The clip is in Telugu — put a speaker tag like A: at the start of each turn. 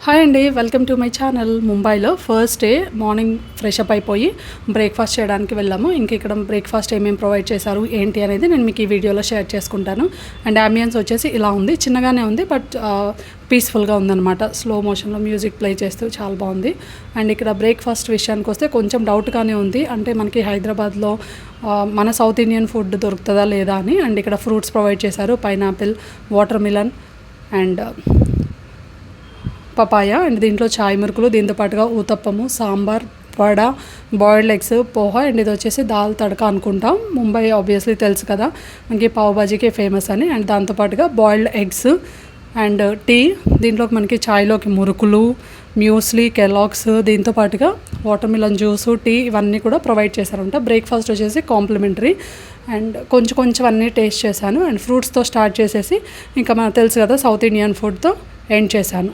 A: హాయ్ అండి, వెల్కమ్ టు మై ఛానల్. ముంబైలో first day morning fresh up అయిపోయి బ్రేక్ఫాస్ట్ చేయడానికి వెళ్ళాము. ఇంక ఇక్కడ బ్రేక్ఫాస్ట్ ఏమేమి ప్రొవైడ్ చేశారు ఏంటి అనేది నేను మీకు ఈ వీడియోలో షేర్ చేసుకుంటాను. అండ్ అంబియన్స్ వచ్చేసి ఇలా ఉంది, చిన్నగానే ఉంది బట్ పీస్ఫుల్గా ఉందన్నమాట. స్లో మోషన్లో మ్యూజిక్ ప్లే చేస్తూ చాలా బాగుంది. అండ్ ఇక్కడ బ్రేక్ఫాస్ట్ విషయానికి వస్తే కొంచెం డౌట్గానే ఉంది, అంటే మనకి హైదరాబాద్లో మన సౌత్ ఇండియన్ ఫుడ్ దొరుకుతుందా లేదా అని. అండ్ ఇక్కడ ఫ్రూట్స్ ప్రొవైడ్ చేశారు, pineapple, watermelon and papaya. And దీంట్లో చాయ్ మురుకులు, దీంతో పాటుగా uttapam, sambar, vada, boiled eggs, poha. And ఇది వచ్చేసి దాల్ తడక అనుకుంటాం. ముంబై ఆబ్వియస్లీ తెలుసు కదా మనకి పావ్ బాజీకే ఫేమస్ అని. అండ్ దాంతోపాటుగా బాయిల్డ్ ఎగ్స్ అండ్ టీ. దీంట్లోకి మనకి చాయ్లోకి మురుకులు, మ్యూస్లీ, కెలాగ్స్, దీంతో పాటుగా వాటర్ మిలన్ జ్యూసు, టీ ఇవన్నీ కూడా ప్రొవైడ్ చేశారంట. బ్రేక్ఫాస్ట్ వచ్చేసి కాంప్లిమెంటరీ. అండ్ కొంచెం అన్నీ టేస్ట్ చేశాను. అండ్ ఫ్రూట్స్తో స్టార్ట్ చేసేసి ఇంకా మనకు తెలుసు కదా సౌత్ ఇండియన్ ఫుడ్తో ఎండ్ చేశాను.